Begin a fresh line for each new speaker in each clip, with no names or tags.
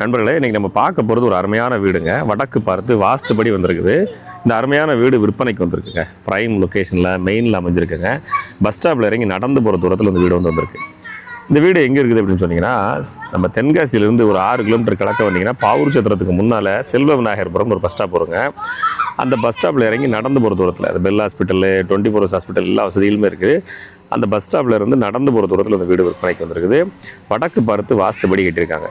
நண்பர்களே, இன்றைக்கி நம்ம பார்க்க போகிறது ஒரு அருமையான வீடுங்க. வடக்கு பார்த்து வாஸ்துபடி வந்திருக்குது. இந்த அருமையான வீடு விற்பனைக்கு வந்திருக்குங்க. ப்ரைம் லொக்கேஷனில் மெயினில் அமைஞ்சிருக்குங்க. பஸ் ஸ்டாப்பில் இறங்கி நடந்து போகிற தூரத்தில் இந்த வீடு வந்திருக்கு. இந்த வீடு எங்கே இருக்குது அப்படின்னு சொன்னீங்கன்னா, நம்ம தென்காசியிலேருந்து ஒரு 6 கிலோமீட்டர் கிழக்க வந்தீங்கன்னா பாவூர் சத்திரத்துக்கு முன்னால் செல்வ விநாயகர்புரம் ஒரு பஸ் ஸ்டாப் வருங்க. அந்த பஸ் ஸ்டாப்பில் இறங்கி நடந்து போகிற தூரத்தில் அது பெல் ஹாஸ்பிட்டலு, 24 ஹவர்ஸ் ஹாஸ்பிட்டல் எல்லா வசதிகளுமே இருக்குது. அந்த பஸ் ஸ்டாப்பில் இருந்து நடந்து போகிற தூரத்தில் இந்த வீடு விற்பனைக்கு வந்திருக்குது. வடக்கு பார்த்து வாஸ்துபடி கட்டியிருக்காங்க.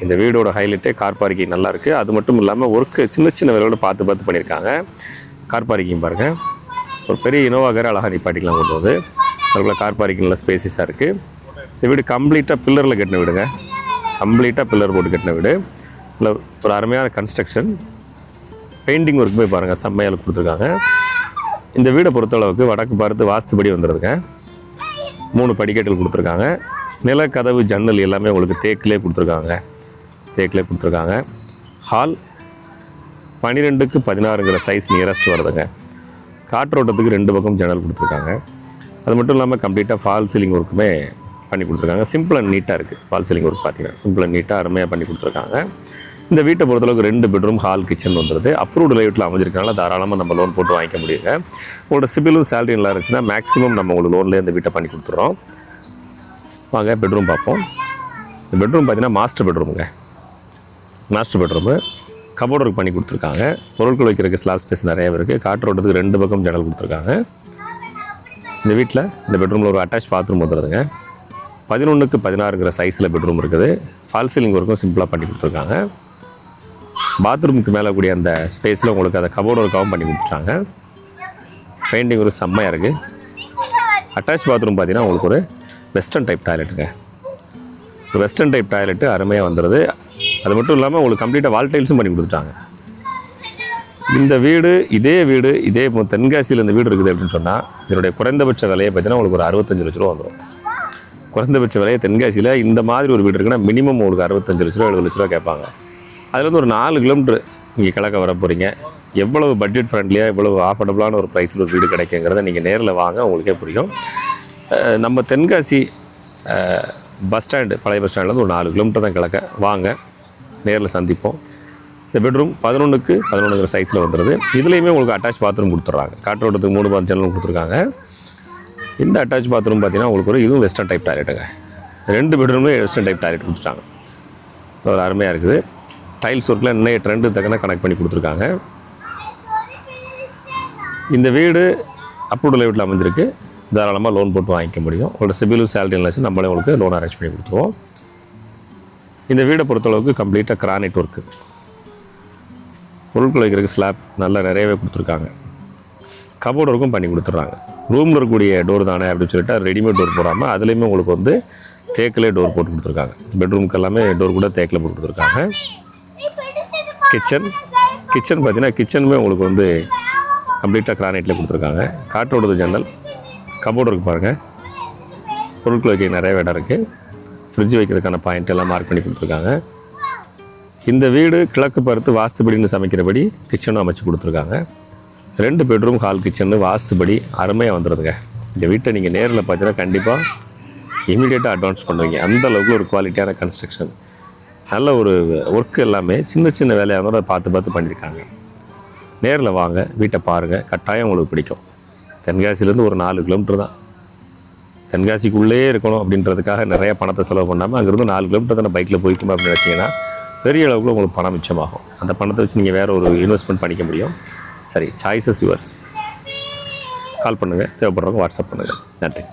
இந்த வீடோட ஹைலைட்டே கார் பார்க்கிங் நல்லா இருக்குது. அது மட்டும் இல்லாமல் ஒர்க்கு சின்ன சின்ன வேலையோட பார்த்து பண்ணியிருக்காங்க. கார் பார்க்கிங் பாருங்கள், ஒரு பெரிய இனோவா கார் அழகாக நிப்பாட்டிக்கலாம் கொண்டு வந்து. அதுக்குள்ள கார் பார்க்கிங்கில் ஸ்பேசிஸாக இருக்குது. இந்த வீடு கம்ப்ளீட்டாக பில்லரில் கட்டின வீடுங்க. கம்ப்ளீட்டாக பில்லர் போட்டு கட்டின வீடு. இல்லை ஒரு அருமையான கன்ஸ்ட்ரக்ஷன். பெயிண்டிங் ஒர்க் போய் பாருங்கள், செம்மையால் கொடுத்துருக்காங்க. இந்த வீடை பொறுத்தளவுக்கு வடக்கு பார்த்து வாஸ்துபடி வந்துடுதுங்க. 3 படிக்கட்டுகள் கொடுத்துருக்காங்க. நிலக்கதவு ஜன்னல் எல்லாமே உங்களுக்கு தேக்கிலே கொடுத்துருக்காங்க. ஹால் 12க்கு 16ங்கிற சைஸ் நியரஸ்ட் வருதுங்க. காற்றோட்டத்துக்கு 2 பக்கம் ஜன்னல் கொடுத்துருக்காங்க. அது மட்டும் இல்லாமல் கம்ப்ளீட்டாக ஃபால் சீலிங் ஒர்க்குமே பண்ணி கொடுத்துருக்காங்க. சிம்பிள் அண்ட் நீட்டாக இருக்குது. ஃபால் சீலிங் ஒர்க் பார்த்தீங்கன்னா சிம்பிள் அண்ட் நீட்டாக அருமையாக பண்ணி கொடுத்துருக்காங்க. இந்த வீட்டை பொறுத்தளவுக்கு 2 பெட்ரூம், ஹால், கிச்சன் வந்துடுது. அப்ரூவ்டு லைட்டில் அமைஞ்சிருக்கனால தாராளமாக நம்ம லோன் போட்டு வாங்கிக்க முடியுங்க. உங்களோட சிபிலும் சேலரி நல்லா இருந்துச்சுன்னா மேக்ஸிமம் நம்ம உங்களுக்கு லோன்லேயே இந்த வீட்டை பண்ணி கொடுத்துட்றோம். வாங்க பெட்ரூம் பார்ப்போம். இந்த பெட்ரூம் பார்த்தீங்கன்னா மாஸ்டர் பெட்ரூமு கபோர்டு ஒர்க் பண்ணி கொடுத்துருக்காங்க. பொருட்கள் வைக்கிறதுக்கு ஸ்லாப் ஸ்பேஸ் நிறையா இருக்குது. காற்றோட்டத்துக்கு 2 பக்கம் ஜன்னல் கொடுத்துருக்காங்க. இந்த வீட்டில் இந்த பெட்ரூமில் ஒரு அட்டாச் பாத்ரூம் வந்துடுதுங்க. 11க்கு 16ங்கிற சைஸில் பெட்ரூம் இருக்குது. ஃபால் சீலிங் ஒர்க்கும் சிம்பிளாக பண்ணி கொடுத்துருக்காங்க. பாத்ரூமுக்கு மேலே கூடிய அந்த ஸ்பேஸில் உங்களுக்கு அதை கபோர்டு ஒர்க்காகவும் பண்ணி கொடுத்துட்டாங்க. பெயிண்டிங் ஒரு செம்மையாக இருக்குது. அட்டாச் பாத்ரூம் பார்த்தீங்கன்னா உங்களுக்கு ஒரு வெஸ்டர்ன் டைப் டாய்லெட்டுங்க. ஒரு வெஸ்டர்ன் டைப் டாய்லெட்டு அருமையாக வந்துடுது. அது மட்டும் இல்லாமல் உங்களுக்கு கம்ப்ளீட்டாக வால் டைல்ஸும் பண்ணி கொடுத்துட்டாங்க. இந்த வீடு இதே தென்காசியில் இந்த வீடு இருக்குது அப்படின்னு சொன்னால் இதனுடைய குறைந்தபட்ச விலையை பார்த்தீங்கன்னா உங்களுக்கு ஒரு 65 லட்ச ரூபா வந்துடும். குறைந்தபட்ச விலையை தென்காசியில் இந்த மாதிரி ஒரு வீடு இருக்குன்னா மினிமம் உங்களுக்கு 65 லட்ச ரூபா 70 லட்ச ரூபா கேட்பாங்க. அதில் வந்து ஒரு 4 கிலோமீட்டர் நீங்கள் கிழக்க வர போகிறீங்க. எவ்வளவு பட்ஜெட் ஃப்ரெண்ட்லியாக எவ்வளவு ஆஃபர்டபுளான ஒரு ப்ரைஸில் ஒரு வீடு கிடைக்குங்கிறத நீங்கள் நேரில் வாங்க, உங்களுக்கே புரியும். நம்ம தென்காசி பஸ் ஸ்டாண்டு, பழைய பஸ் ஸ்டாண்ட்லேருந்து ஒரு 4 கிலோமீட்டர் தான் கிழக்க. வாங்க, நேரில் சந்திப்போம். இந்த பெட்ரூம் 11க்கு 11ங்கிற சைஸில் வந்துடுது. இதுலேயுமே உங்களுக்கு அட்டாச் பாத்ரூம் கொடுத்துட்றாங்க. காற்றோட்டத்துக்கு 3 பாத் ஜன்னல் கொடுத்துருக்காங்க. இந்த அட்டாச் பாத்ரூம் பார்த்தீங்கன்னா உங்களுக்கு இதுவும் வெஸ்டர்ன் டைப் டாய்லெட்டுங்க. 2 பெட்ரூமே வெஸ்டர்ன் டைப் டாய்லெட் கொடுத்துட்டாங்க. ஒரு அருமையாக இருக்குது. டைல்ஸ் ஒர்க்கில் இன்னைய ட்ரெண்டு தக்கன கனெக்ட் பண்ணி கொடுத்துருக்காங்க. இந்த வீடு அப்ரூவ்டு லைட்டில் அமைஞ்சிருக்கு. தாராளமாக லோன் போட்டு வாங்கிக்க முடியும். உங்களோட சிபிலும் சேலரி இருந்துச்சு நம்மளே உங்களுக்கு லோன் அரேஞ்ச் பண்ணி கொடுத்துருவோம். இந்த வீடை பொறுத்தளவுக்கு கம்ப்ளீட்டாக கிரானைட் ஒர்க்கு. பொருட்கள் வைக்கிறதுக்கு ஸ்லாப் நல்லா நிறையவே கொடுத்துருக்காங்க. கபோர்டு ஒர்க்கும் பண்ணி கொடுத்துட்றாங்க. ரூமில் இருக்கக்கூடிய டோர் தானே அப்படின்னு சொல்லிட்டு ரெடிமேட் டோர் போடாமல் அதுலேயுமே உங்களுக்கு வந்து தேக்கிலே டோர் போட்டு கொடுத்துருக்காங்க. பெட்ரூமுக்கு எல்லாமே டோர் கூட தேக்கில் போட்டு கொடுத்துருக்காங்க. கிச்சன் பார்த்தீங்கன்னா கிச்சனுமே உங்களுக்கு வந்து கம்ப்ளீட்டாக கிரானைட்டில் கொடுத்துருக்காங்க. காற்றோடது ஜன்னல், கபோர்டு இருக்குது பாருங்கள். பொருட்கள் வைக்க நிறைய இடம் இருக்குது. ஃப்ரிட்ஜ் வைக்கிறதுக்கான பாயிண்ட் எல்லாம் மார்க் பண்ணி கொடுத்துருக்காங்க. இந்த வீடு கிழக்கு பார்த்து வாஸ்துபடின்னு சமைக்கிறபடி கிச்சனும் அமைச்சு கொடுத்துருக்காங்க. 2 பெட்ரூம், ஹால், கிச்சனு வாஸ்துபடி அருமையாக வந்துடுதுங்க. இந்த வீட்டை நீங்கள் நேரில் பார்த்தீங்கன்னா கண்டிப்பாக இமீடியட்டாக அட்வான்ஸ் பண்ணுவீங்க. அந்தளவுக்கு ஒரு குவாலிட்டியான கன்ஸ்ட்ரக்ஷன், நல்ல ஒரு ஒர்க்கு, எல்லாமே சின்ன சின்ன வேலையாக இருந்தாலும் அதை பார்த்து பண்ணியிருக்காங்க. நேரில் வாங்க, வீட்டை பாருங்கள், கட்டாயம் உங்களுக்கு பிடிக்கும். தென்காசிலேருந்து ஒரு 4 கிலோமீட்டர் தான். தென்காசிக்குள்ளே இருக்கணும் அப்படின்றதுக்காக நிறைய பணத்தை செலவு பண்ணாமல் அங்கேருந்து 4 கிலோமீட்டர் தானே பைக்கில் போய்க்கணும் அப்படின்னு நினச்சிங்கன்னா பெரிய அளவுக்கு உங்களுக்கு பணம் மிச்சமாகும். அந்த பணத்தை வச்சு நீங்கள் வேறு ஒரு இன்வெஸ்ட்மெண்ட் பண்ணிக்க முடியும். சரி, சாய்ஸஸ் யுவர்ஸ். கால் பண்ணுங்கள், தேவைப்படுறவங்க வாட்ஸ்அப் பண்ணுங்கள். நன்றி.